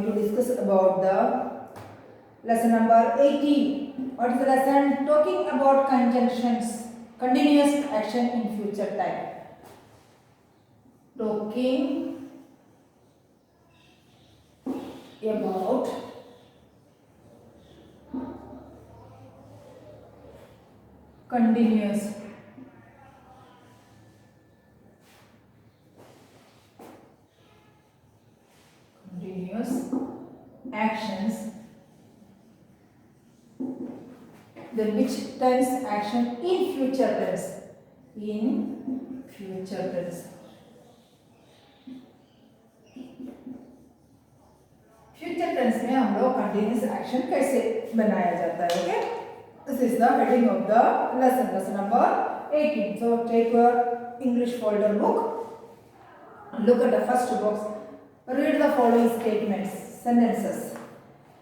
going to discuss about the lesson number 18. What is the lesson? Talking about conjunctions, continuous action in future time. Talking about continuous actions, then which tense action in future tense, in future tense. Future tense में हम लोग continuous action कैसे बनाया जाता है. Okay, this is the heading of the lesson number 18. So take your English folder book, look at the first box, read the following statements, sentences.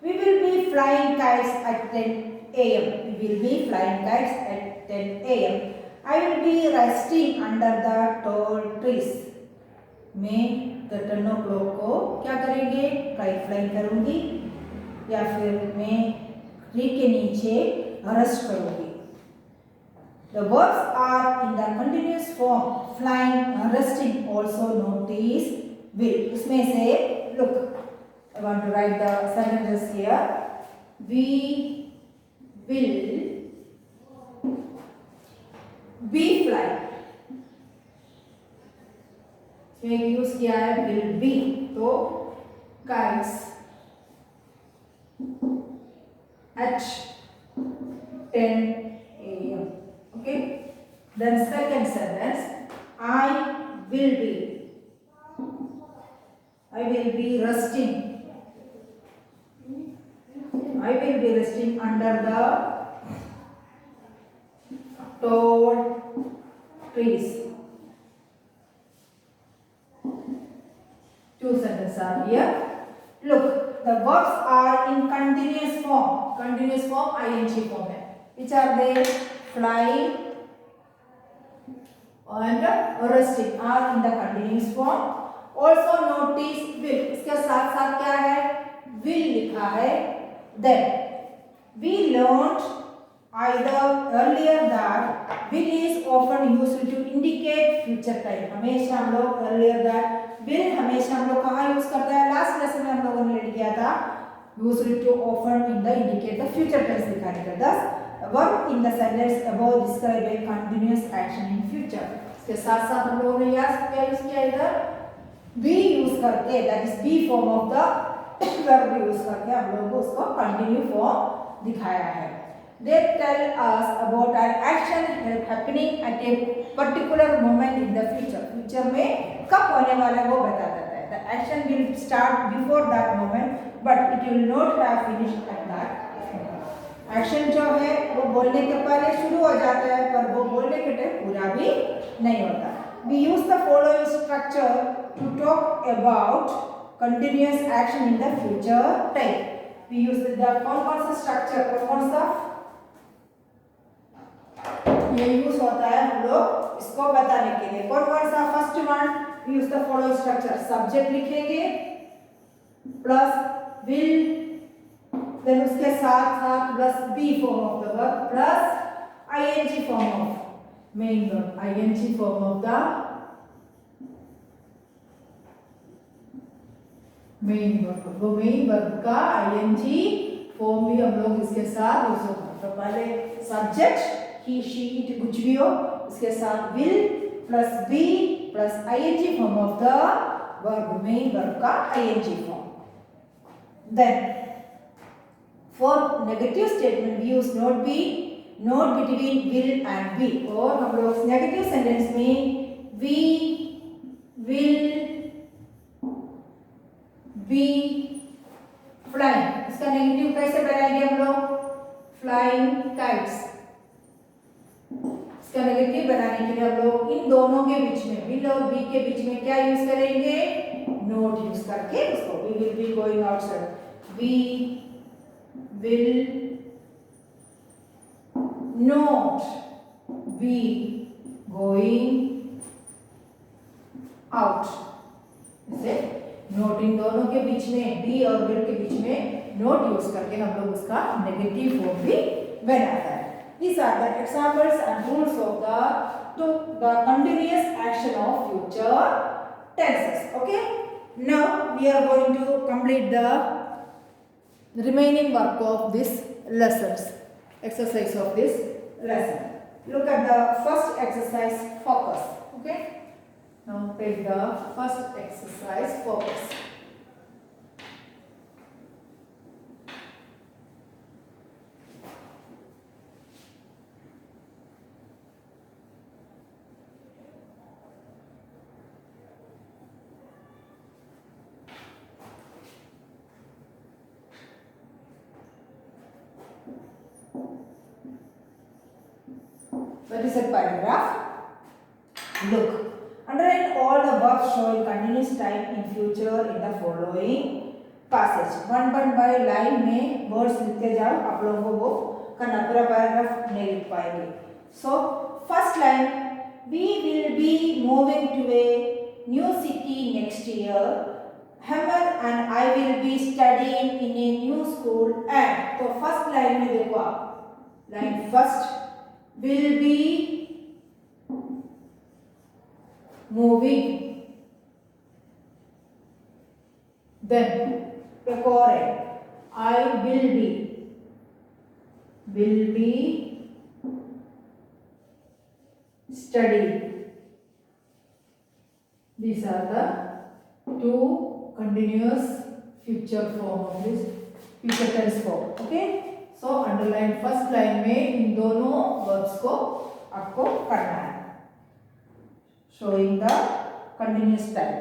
We will be flying kites at 10 a.m. We will be flying kites at 10 a.m. I will be resting under the tall trees. मैं 10 o'clock को क्या करेंगे? Kite flying करूंगी या फिर मैं tree के नीचे रेस्ट करूंगी. The verbs are in the continuous form. Flying, resting. Also notice will. उसमें से look. I want to write the sentences here. We will be flying. इसमें यूज किया है will be. तो kites at 10 a.m. Okay. Then second sentence, I will be resting. I will be resting under the tall trees. Two sentences are here. Look, the verbs are in continuous form. Continuous form ing form है. Which are they? Fly and resting are in the continuous form. Also notice will. इसके साथ साथ क्या है? Will लिखा है. Then we learned either earlier that will is often used to indicate future time. हमेशा हम लोग earlier that will हमेशा हम लोग कहाँ यूज करता है? लास्ट लेसन में हम लोगों ने लिख किया था used to often in the indicate the future tense दिखाने का. Thus verb in the sentence above describe a continuous action in future. इसके साथ साथ हम लोगों ने क्या यूज किया इधर? be यूज करके, that is be form of the verb use करके हम लोगों को उसको continue form दिखाया है. They tell us about an action happening at a particular moment in the future. Future में कब होने वाला है वो बता देता है. The action will start before that moment, but it will not have finished at that moment. Action जो है वो बोलने के पहले शुरू हो जाता है, पर वो बोलने के टाइम पूरा भी नहीं होता. We use the following structure to talk about continuous action in the future time. We use the कौन सा structure, कौन सा ये यूज होता है हम लोग इसको बताने के लिए. कौन सा? First one, we use the following structure. Subject लिखेंगे प्लस विल, देन उसके साथ साथ plus be form of the verb plus ING form of main verb. ING form of the main verb. वो मेन वर्ब का ING form भी हम लोग इसके साथ यूज होता है. तो पहले सब्जेक्ट he, she, it कुछ भी हो, इसके साथ will plus be plus ing form of the verb, main verb का ing form. Then for negative statement we use not be, not between will and be. और हम लोग negative sentence में we will be flying. इसका negative कैसे बनाएंगे हम लोग? Flying kites. इसका नेगेटिव बनाने के लिए हम लोग इन दोनों के बीच में will और be के बीच में क्या यूज करेंगे? नोट यूज करके उसको we will be going outside. We will not be going out. Note इन दोनों के बीच में, बी और विल के बीच में नोट यूज करके हम लोग उसका नेगेटिव फॉर्म भी बनाता है. These are the examples and rules of the continuous action of future tenses. Okay. Now we are going to complete the remaining work of this lessons, exercise of this lesson. Look at the first exercise, focus. Okay. Now take the first exercise, focus. That is a paragraph. Look, underline all the verbs showing continuous time in future in the following passage. One by line में words लिखते जाओ. आप लोगों को वो करना, पूरा paragraph नहीं लिख पाएंगे. So first line, we will be moving to a new city next year. Hammer and I will be studying in a new school. And तो first line में देखो आप, line first will be moving. Then correct, I will be studying. These are the two continuous future form of this future tense form. Okay. So underline first line में इन दोनों verbs को आपको करना है, showing the continuous time.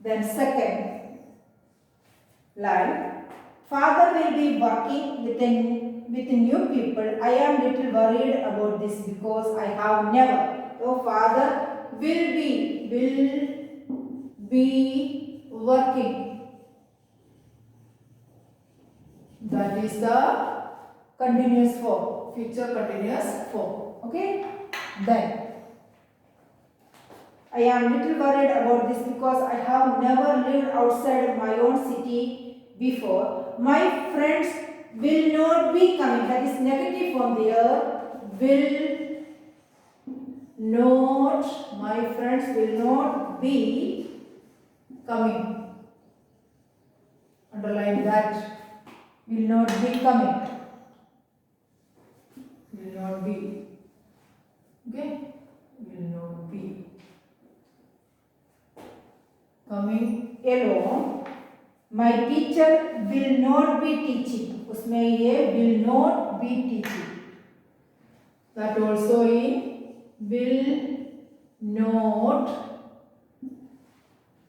Then second line, father will be working with new people. I am little worried about this because I have never. So father will be working. That is the continuous form, future continuous form. Okay. Then I am little worried about this because I have never lived outside my own city before. My friends will not be coming. That is negative form there. Will not. My friends will not be coming. Underline that. Will not be coming. Will not be. Okay. Will not be coming alone. My teacher will not be teaching. उसमें ये will not be teaching. That also in will not.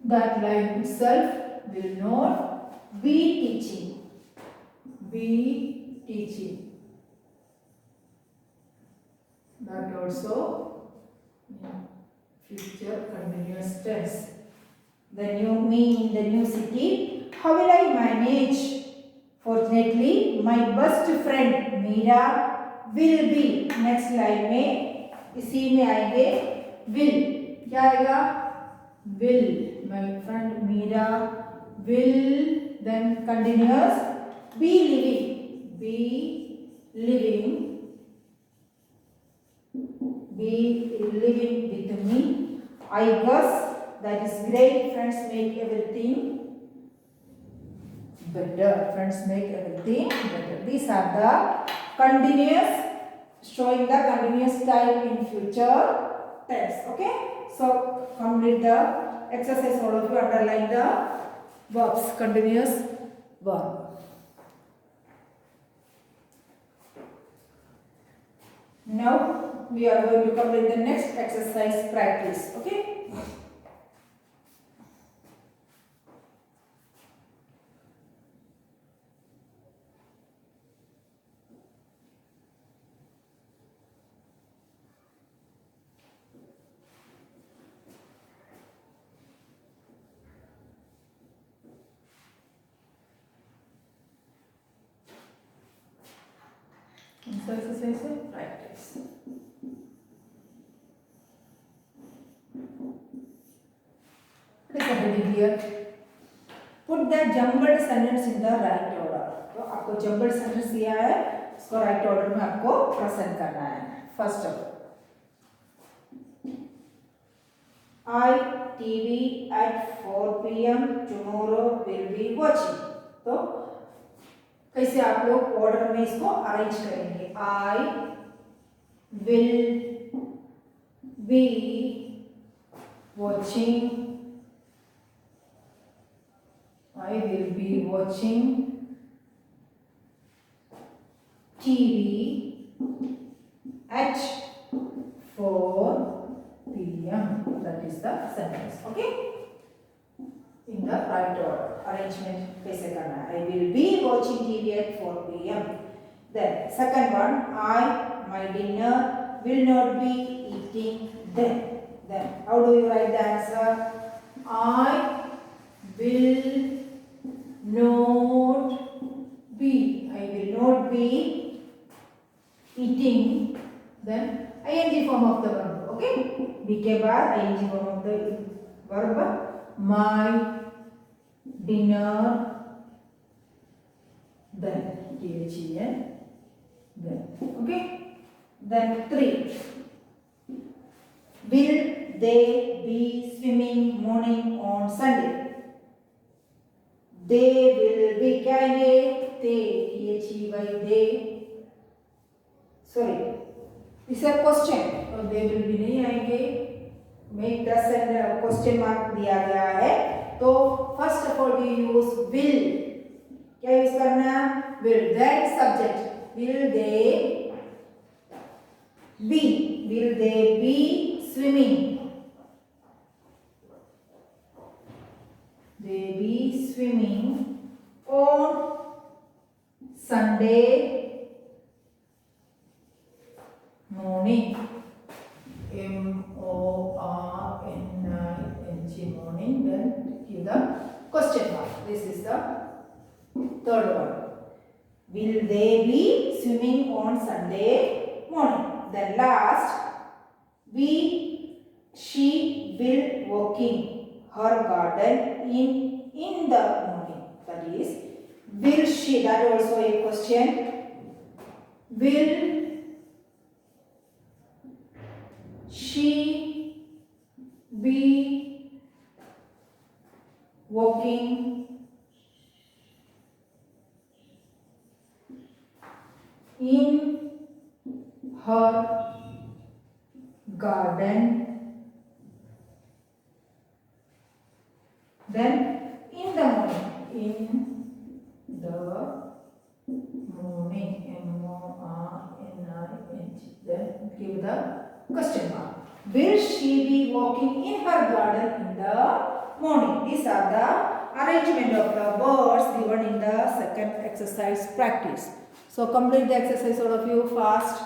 That line itself will not be teaching. Be teaching. That also in future continuous tense. The new me in the new city. How will I manage? Fortunately, my best friend Meera will be. Next line में इसी में आएंगे will. क्या आएगा? Will. My friend Meera will. Then continuous. Be living. Be living. Be living with me. I guess. That is great. Friends make everything better. Friends make everything better. These are the continuous, showing the continuous time in future tense. Okay. So complete the exercise. All of you underline the verbs. Continuous verb. Now we are going to complete the next exercise practice. Okay. So exercise practice. What is the heading here? Jumbled sentence in the right order. तो आपको jumbled sentence दिया है, उसको right order में आपको present करना है। First of I TV at 4 p.m. tomorrow will be watching। तो कैसे आप लोग ऑर्डर में इसको अरेंज करेंगे? I will be watching, I will be watching TV at 4 p.m. That is the sentence. Okay? In the right order. Arrangement कैसे करना है? I will be watching TV at 4 p.m. Then second one, my dinner will not be eating then. Then how do you write the answer? I will not be. I will not be eating. Then ing form of the verb. Okay? B के बाद ing form of the verb. My dinner. Then then. Then okay. Then 3. Will they be swimming morning on Sunday? They will be. क्या आएंगे? they. Sorry. It's a question. तो they will be नहीं आएंगे। Make the question mark दिया गया है। तो first of all we use will। क्या यूज करना? Will। Then subject. Will they be? Will they be swimming? They be swimming on Sunday morning. morning morning. Then give the question mark. This is the third one. Will they be swimming on Sunday morning? Then last, she will walking her garden in the morning. That is, will she? That also a question. Will she be walking in her garden? Then in the morning. In the morning. M-O-R-N-I-N-G. Then give the question mark. Will she be walking in her garden in the morning? These are the arrangement of the words given in the second exercise practice. So complete the exercise, all of you, fast.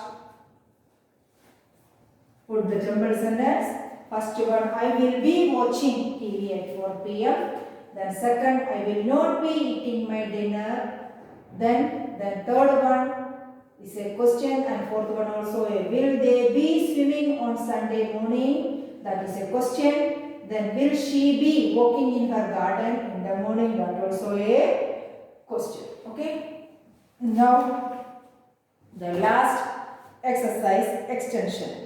Put the jumbled sentence. First one, I will be watching TV at 4 p.m. Then second, I will not be eating my dinner. Then third one is a question, and fourth one also a will they be swimming on Sunday morning? That is a question. Then will she be walking in her garden in the morning? That also a question. Okay. Now the last exercise, extension.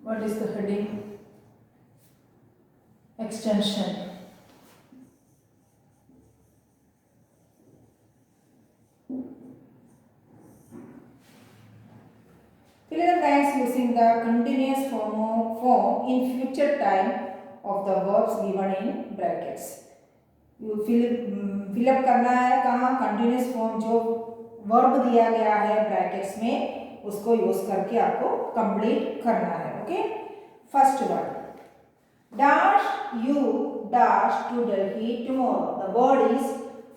What is the heading? Extension. Fill in the blanks using the continuous form in future time of the verbs given in brackets. You fill up करना है कहाँ? continuous form जो verb दिया गया है brackets में, उसको use करके आपको कंप्लीट करना है। Okay, first word, dash you dash to Delhi tomorrow. The word is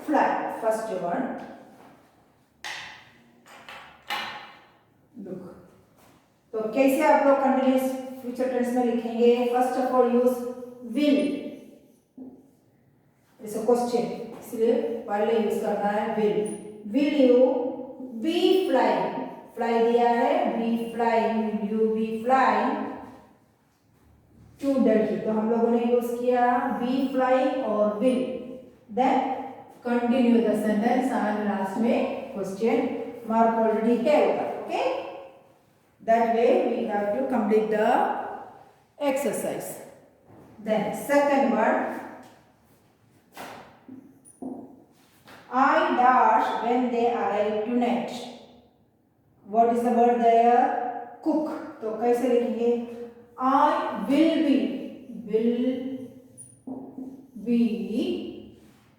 fly. First one, look, तो कैसे आप लोग कंटिन्यूस फ्यूचर टेंस में लिखेंगे? First of all use will, it's a question, इसलिए पहले यूज करना है will you be flying, fly दिया है, be flying, will you be flying to Delhi, तो हम लोगों ने यूज किया बी फ्लाइंग और will, then continue the sentence and last में क्वेश्चन मार्क ऑलरेडी है ऊपर, okay? That way we have to complete the exercise. Then second one, I dash when they arrive tonight. What is the word there? Cook. तो कैसे लिखेंगे? I will be.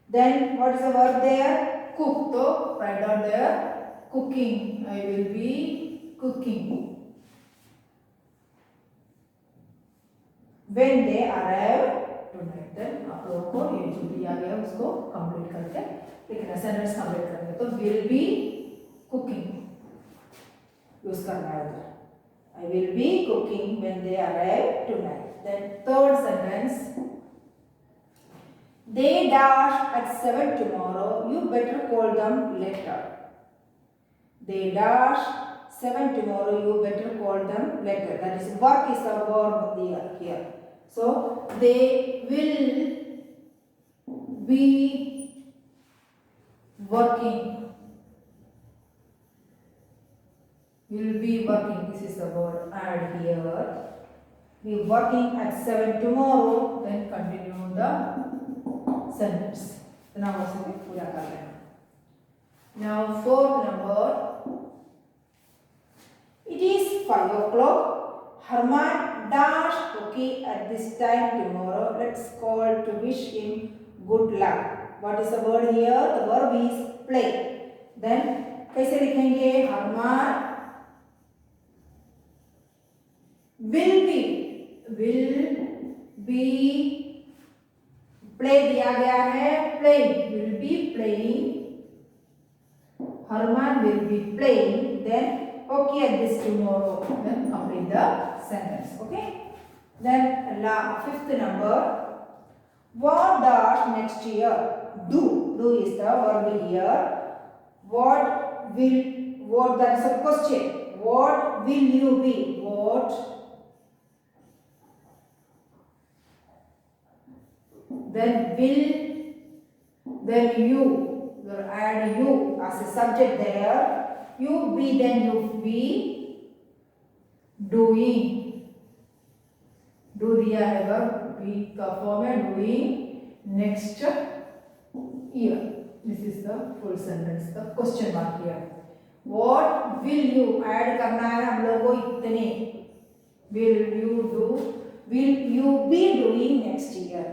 Then what is the word there? Cook. तो write down there cooking. I will be cooking. When they arrive tonight, then आप लोगों को ये जो दिया गया उसको कंप्लीट करके लिखना, सेंटेंस कंप्लीट करेंगे। तो will be cooking यूज करना है उधर, I will be cooking when they arrive tonight. Then third sentence, they dash at 7 tomorrow, you better call them later. They dash 7 tomorrow, you better call them later. That is work is the verb here. So they will be working. Will be working. This is the word add here. Be working at 7 tomorrow. Then continue the sentence. Now also पूरा कर लेना. Now fourth number. It is 5 o'clock. Herman dash Cookie at this time tomorrow. Let's call to wish him good luck. What is the word here? The verb is play. Then कैसे लिखेंगे? Herman will be play दिया गया है, playing, will be playing. Herman will be playing. Then okay at this tomorrow. Then complete the sentence. Okay. Then fifth number. What does next year do? Do is the verb here. What that is a question. What will you be? What? Then will. Then you. You add you as a subject there. You be, then you be doing. Do दिया है verb be का form है doing next year. This is the full sentence. The question mark here. What will you add करना है हम लोगों को इतने. Will you be doing next year?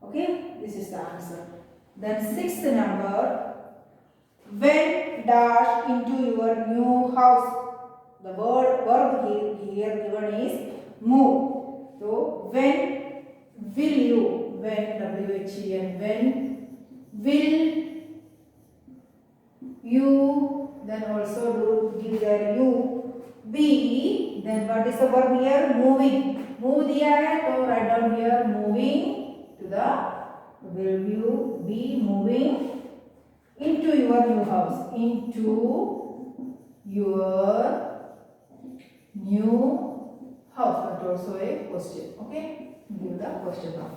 Okay, this is the answer. Then sixth number. When dash into your new house. The verb here given is move. So when will you? When WHEN. When will you? Then also give there you be. Then what is the verb here? Moving. Move दिया है तो write down here moving to the. Will you be moving into your new house? Into your new house. But also a question. Okay, give the question mark.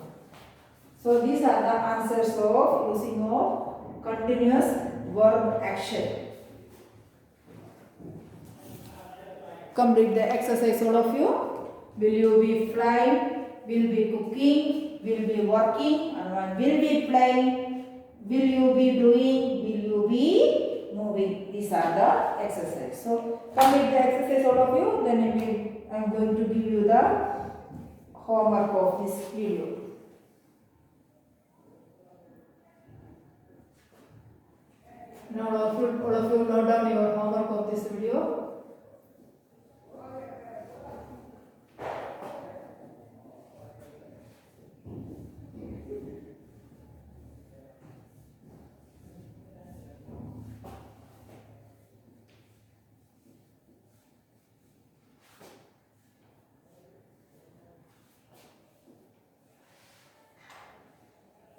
So these are the answers of using of continuous verb action. Complete the exercise, all of you. Will you be flying? Will be cooking? Will be working? And one will be playing. Will you be doing? Will you be moving? These are the exercises. So complete the exercise, all of you. Then I am going to give you the homework of this video. Now all of you note down your homework of this video.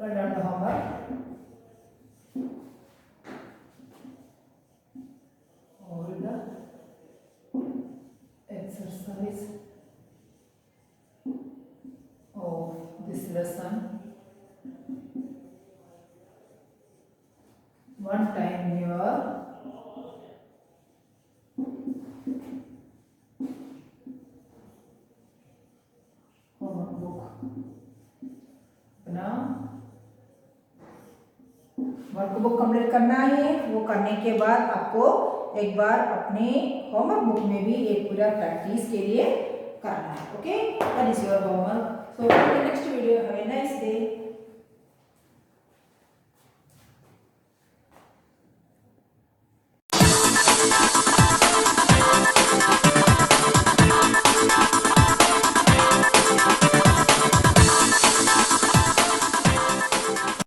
write down the homework. All the exercise of this lesson. One time your homework book. अपना workbook complete करना है। वो करने के बाद आपको एक बार अपने होमवर्क बुक में भी एक पूरा प्रैक्टिस के लिए करना है। Okay, that is your homework. So in the next video, have a nice day.